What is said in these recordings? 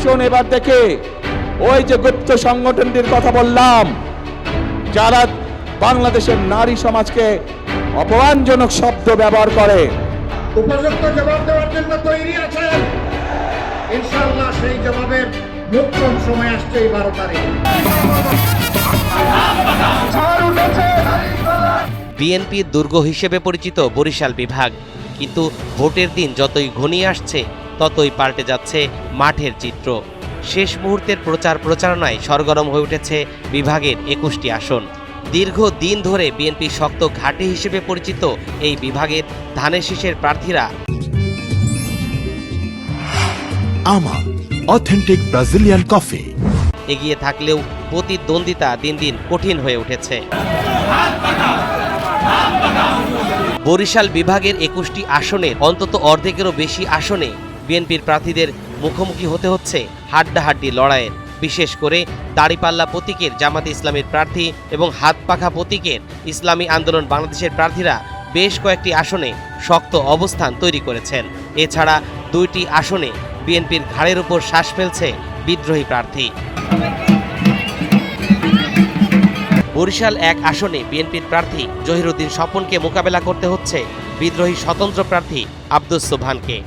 আসন এবার দেখে ওই যে গুপ্ত সংগঠনটির কথা বললাম, যারা বাংলাদেশের নারী সমাজকে অপমানজনক শব্দ ব্যবহার করে, উপযুক্ত জবাব দেওয়ার জন্য তৈরি আছেন। ইনশাআল্লাহ সেই জবাবের মোক্ষম সময় আসছে এই 12 তারিখ। বিএনপির দুর্গ হিসেবে পরিচিত বরিশাল বিভাগ, কিন্তু ভোটের দিন যতই ঘনিয়ে আসছে ততই পাল্টে যাচ্ছে মাঠের চিত্র। শেষ মুহূর্তের প্রচার প্রচারণায় সরগরম হয়ে উঠেছে বিভাগের 21টি আসন। দীর্ঘ দিন ধরে বিএনপি শক্ত ঘাঁটি হিসেবে পরিচিত এই বিভাগের ধানের শীষের প্রার্থীরা আমা অথেন্টিক ব্রাজিলিয়ান কফি এগিয়ে থাকলেও প্রতিদ্বন্দ্বিতা দিন দিন কঠিন হয়ে উঠেছে। বরিশাল বিভাগের 21টি আসনের অন্তত অর্ধেকেরও বেশি আসনে বিএনপির প্রার্থীদের মুখোমুখি হতে হচ্ছে হাড্ডাহাড্ডি লড়াইয়ের। বিশেষ করে দাড়িপাল্লা প্রতীকের জামাতে ইসলামের প্রার্থী এবং হাতপাখা প্রতীকের ইসলামী আন্দোলন বাংলাদেশের প্রার্থীরা বেশ কয়েকটি আসনে শক্ত অবস্থান তৈরি করেছেন। এছাড়া 2টি আসনে বিএনপির ঘাড়ের উপর শ্বাস ফেলছে বিদ্রোহী প্রার্থী। বরিশাল 1 আসনে বিএনপির প্রার্থী জহিরুদ্দিন স্বপনকে মোকাবেলা করতে হচ্ছে বিদ্রোহী স্বতন্ত্র প্রার্থী আব্দুস সোবহানকে।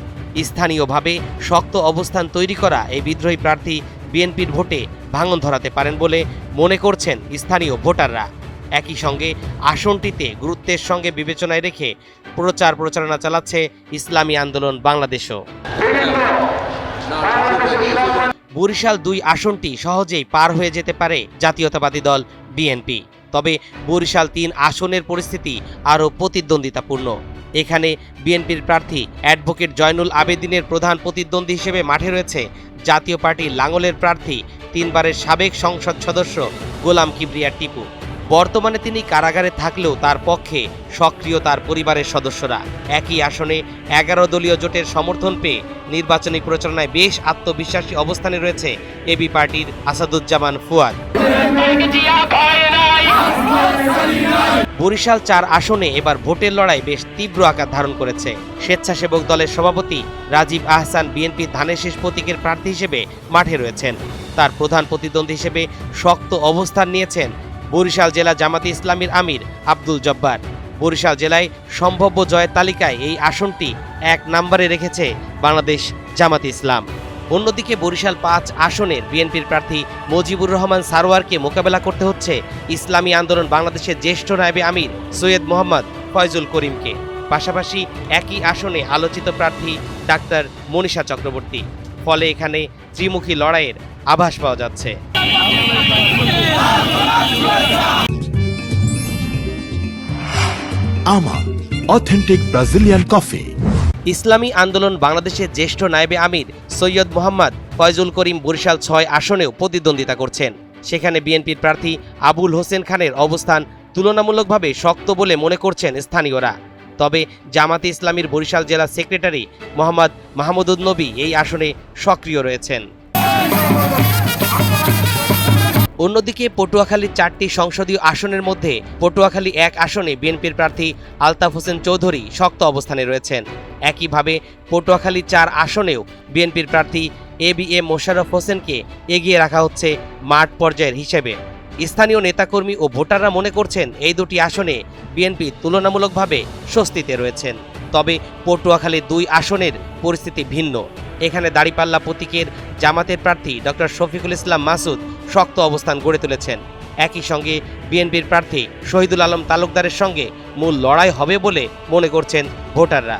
স্থানীয়ভাবে শক্ত অবস্থান তৈরি করা এই বিদ্রোহী প্রার্থী বিএনপির ভোটে ভাঙন ধরাতে পারেন বলে মনে করছেন স্থানীয় ভোটাররা। একই সঙ্গে আসনটিতে গুরুত্বের সঙ্গে বিবেচনায় রেখে প্রচার প্রচারণা চালাচ্ছে ইসলামী আন্দোলন বাংলাদেশও। বরিশাল 2 আসনটি সহজেই পার হয়ে যেতে পারে জাতীয়তাবাদী দল বিএনপি। তবে বরিশাল 3 আসনের পরিস্থিতি আরও প্রতিদ্বন্দ্বিতাপূর্ণ। এখানে বিএনপির প্রার্থী অ্যাডভোকেট জয়নুল আবেদিনের প্রধান প্রতিদ্বন্দ্বী হিসেবে মাঠে রয়েছে জাতীয় পার্টি লাঙ্গলের প্রার্থী 3 বারের সাবেক সংসদ সদস্য গোলাম কিবরিয়া টিপু। বর্তমানে তিনি কারাগারে থাকলেও তার পক্ষে সক্রিয় তার পরিবারের সদস্যরা। একই আসনে 11 দলীয় জোটের সমর্থন পেয়ে নির্বাচনী প্রচারণায় বেশ আত্মবিশ্বাসী অবস্থানে রয়েছে এবি পার্টির আসাদুজ্জামান ফুয়াদ। বরিশাল 4 আসনে এবার ভোটের লড়াই বেশ তীব্র আকার ধারণ করেছে। স্বেচ্ছাসেবক দলের সভাপতি রাজীব আহসান বিএনপি ধানের শীষ প্রতীকের প্রার্থী হিসেবে মাঠে রয়েছেন। তার প্রধান প্রতিদ্বন্দ্বী হিসেবে শক্ত অবস্থান নিয়েছেন বরিশাল জেলা জামাতে ইসলামীর আমির আব্দুল জব্বার। বরিশাল জেলায় সম্ভাব্য জয়ের তালিকায় এই আসনটি 1 নম্বরে রেখেছে বাংলাদেশ জামাতে ইসলাম। অন্যদিকে বরিশাল 5 আসনের বিএনপির প্রার্থী মজিবুর রহমান সারোয়ারকে মোকাবেলা করতে হচ্ছে ইসলামী আন্দোলন বাংলাদেশের জ্যেষ্ঠ নায়েবে আমির সৈয়দ মোহাম্মদ ফয়জুল করিমকে। পাশাপাশি একই আসনে আলোচিত প্রার্থী ডাক্তার মনীষা চক্রবর্তী। ফলে এখানে ত্রিমুখী লড়াইয়ের আভাস পাওয়া যাচ্ছে। আমা অথেন্টিক ব্রাজিলিয়ান কফি ইসলামী আন্দোলন বাংলাদেশের জ্যেষ্ঠ নায়েবে আমির সৈয়দ মোহাম্মদ ফয়জুল করিম বরিশাল 6 আসনেও প্রতিদ্বন্দ্বিতা করছেন। সেখানে বিএনপির প্রার্থী আবুল হোসেন খানের অবস্থান তুলনামূলকভাবে শক্ত বলে মনে করছেন স্থানীয়রা। তবে জামাতে ইসলামীর বরিশাল জেলা সেক্রেটারি মোহাম্মদ মাহমুদুন নবী এই আসনে সক্রিয় রয়েছেন। অন্যদিকে পটুয়াখালীর 4টি সংসদীয় আসনের মধ্যে পটুয়াখালী 1 আসনে বিএনপির প্রার্থী আলতাফ হোসেন চৌধুরী শক্ত অবস্থানে রয়েছেন। একইভাবে পটুয়াখালী 4 আসনেও বিএনপির প্রার্থী এবিএম মোশাররফ হোসেনকে এগিয়ে রাখা হচ্ছে মাঠ পর্যায়ের হিসেবে। স্থানীয় নেতাকর্মী ও ভোটাররা মনে করছেন এই 2টি আসনে বিএনপি তুলনামূলকভাবে স্বস্তিতে রয়েছেন। তবে পটুয়াখালী 2 আসনের পরিস্থিতি ভিন্ন। এখানে দাড়িপাল্লা প্রতীকের জামাতের প্রার্থী ডক্টর শফিকুল ইসলাম মাসুদ শক্ত অবস্থান গড়ে তুলেছেন। একই সঙ্গে বিএনপির প্রার্থী শহীদুল আলম তালুকদারের সঙ্গে মূল লড়াই হবে বলে মনে করছেন ভোটাররা।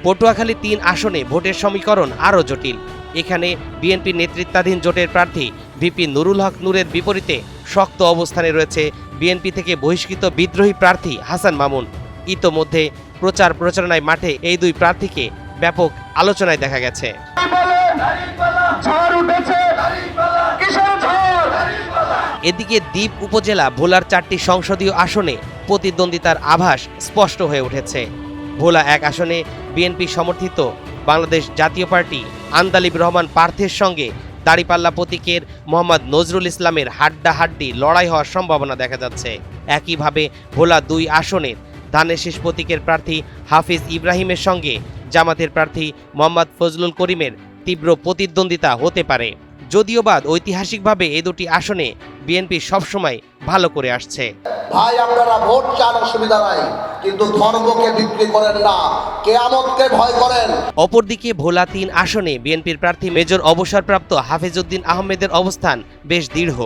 পটুয়াখালী 3 আসনে ভোটের সমীকরণ আরও জটিল। এখানে বিএনপি নেতৃত্বাধীন জোটের প্রার্থী ভিপি নুরুল হক নূরের বিপরীতে শক্ত অবস্থানে রয়েছে বিএনপি থেকে বহিষ্কৃত বিদ্রোহী প্রার্থী হাসান মামুন। ইতোমধ্যে প্রচার প্রচারণায় মাঠে এই 2 প্রার্থীকে ব্যাপক আলোচনায় দেখা গেছে। এদিকে দ্বীপ উপজেলা ভোলার 4টি সংসদীয় আসনে প্রতিদ্বন্দ্বিতার আভাস স্পষ্ট হয়ে উঠেছে। ভোলা 1 আসনে বিএনপি সমর্থিত বাংলাদেশ জাতীয় পার্টি আন্দালিব রহমান পার্থের সঙ্গে দাড়িপাল্লা প্রতীকের মোহাম্মদ নজরুল ইসলামের হাড্ডাহাড্ডি লড়াই হওয়ার সম্ভাবনা দেখা যাচ্ছে। একইভাবে ভোলা 2 আসনের ধানের শীষ প্রতীকের প্রার্থী হাফিজ ইব্রাহিমের সঙ্গে জামাতের প্রার্থী মোহাম্মদ ফজলুল করিমের তীব্র প্রতিদ্বন্দ্বিতা হতে পারে। যদিওবা ঐতিহাসিকভাবে এই দুটি আসনে বিএনপি সবসময় ভালো করে আসছে। ভাই আপনারা ভোট চান, অসুবিধা নাই, কিন্তু ধর্মকে বিক্রি করেন না, কিয়ামতকে ভয় করেন। অপরদিকে ভোলা ৩ আসনে বিএনপির প্রার্থী মেজর অবসরপ্রাপ্ত হাফেজউদ্দিন আহমেদের অবস্থান বেশ দৃঢ়।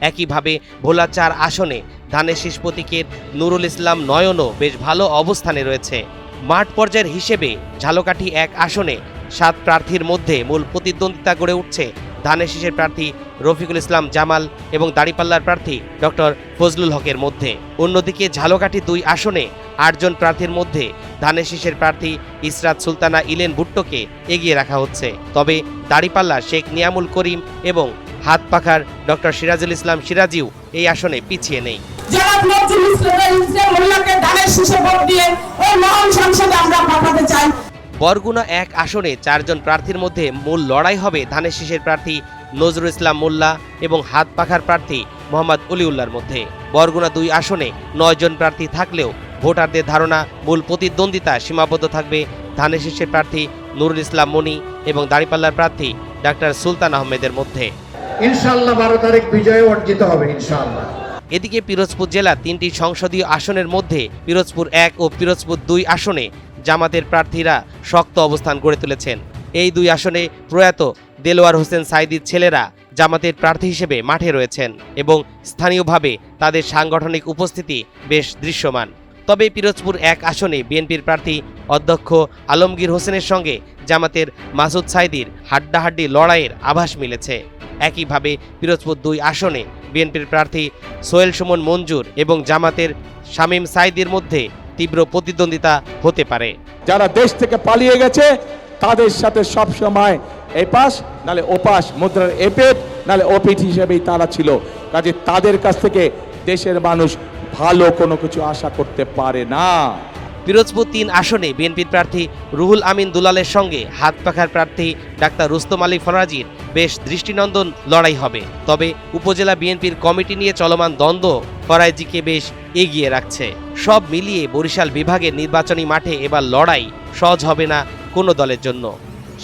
একইভাবে ভোলা ৪ আসনে ধানের শীষ প্রতীকের নুরুল ইসলাম নয়নও বেশ ভালো অবস্থানে রয়েছে। মাঠ পর্যায়ের হিসেবে ঝালকাঠি ১ আসনে ৭ প্রার্থীর মধ্যে মূল প্রতিদ্বন্দ্বিতা গড়ে উঠছে ধানের শীষের প্রার্থী রফিকুল ইসলাম জামাল এবং দাড়িপাল্লার প্রার্থী ডক্টর ফজলুল হকের মধ্যে। অন্যদিকে ঝালকাঠি ২ আসনে ৮ জন প্রার্থীর মধ্যে ধানের শীষের প্রার্থী ইসরাত সুলতানা ইলেন ভুট্টোকে এগিয়ে রাখা হচ্ছে। তবে দাড়িপাল্লা শেখ নিয়ামুল করিম এবং হাত পাখার ডক্টর সিরাজুল ইসলাম সিরাজিও এই আসনে পিছিয়ে নেই। বরগুনা ১ আসনে ৪ জন প্রার্থীর মধ্যে মূল লড়াই হবে ধানের শীষের প্রার্থী নজরুল ইসলাম মোল্লা এবং হাত পাখার প্রার্থী মোহাম্মদ অলিউল্লাহর মধ্যে। বরগুনা ২ আসনে ৯ জন প্রার্থী থাকলেও ভোটারদের ধারণা মূল প্রতিদ্বন্দ্বিতা সীমাবদ্ধ থাকবে ধানের শীষের প্রার্থী নুরুল ইসলাম মনি এবং দাড়িপাল্লার প্রার্থী ডাক্তার সুলতান আহমেদের মধ্যে। ইনশাআল্লাহ 12 তারিখ বিজয় অর্জিত হবে ইনশাআল্লাহ। এদিকে পিরোজপুর জেলা ৩টি সংসদীয় আসনের মধ্যে পিরোজপুর ১ ও পিরোজপুর ২ আসনে জামাতের প্রার্থীরা শক্ত অবস্থান গড়ে তুলেছেন। এই ২ আসনে প্রয়াত দেলোয়ার হোসেন সাইদির ছেলেরা জামাতের প্রার্থী হিসেবে মাঠে রয়েছেন এবং স্থানীয়ভাবে তাদের সাংগঠনিক উপস্থিতি বেশ দৃশ্যমান। তবে পিরোজপুর ১ আসনে বিএনপির প্রার্থী অধ্যক্ষ আলমগীর হোসেনের সঙ্গে জামাতের মাসুদ সাইদির হাড্ডাহাড্ডি লড়াইয়ের আভাস মিলেছে। একইভাবে পিরোজপুর ২ আসনে বিএনপির প্রার্থী সোহেল সুমন মঞ্জুর এবং জামাতের শামীম সাইদির মধ্যে তীব্র প্রতিদ্বন্দ্বিতা হতে পারে। যারা দেশ থেকে পালিয়ে গেছে তাদের সাথে সব সময় এপাশ নালে ওপাশ মুদ্রার এপেট নালে ওপিট হিসেবেই তারা ছিল। কাজে তাদের কাছ থেকে দেশের মানুষ ভালো কোনো কিছু আশা করতে পারে না। পিরোজপুর ৩ আসনে বিএনপির প্রার্থী রুহুল আমিন দুলালের সঙ্গে হাত পাখার প্রার্থী ডাক্তার রুস্তম আলী ফরাজির বেশ দৃষ্টিনন্দন লড়াই হবে। তবে উপজেলা বিএনপির কমিটি নিয়ে চলমান দ্বন্দ্ব ফরাজিকে বেশ এগিয়ে রাখছে। সব মিলিয়ে বরিশাল বিভাগের নির্বাচনী মাঠে এবার লড়াই সহজ হবে না কোনো দলের জন্য।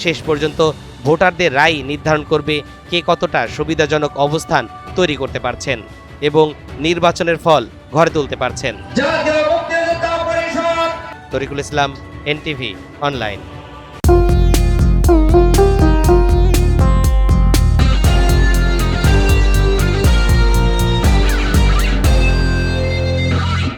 শেষ পর্যন্ত ভোটারদের রায় নির্ধারণ করবে কে কতটা সুবিধাজনক অবস্থান তৈরি করতে পারছেন এবং নির্বাচনের ফল ঘরে তুলতে পারছেন। তরিকুল ইসলাম, এনটিভি অনলাইন।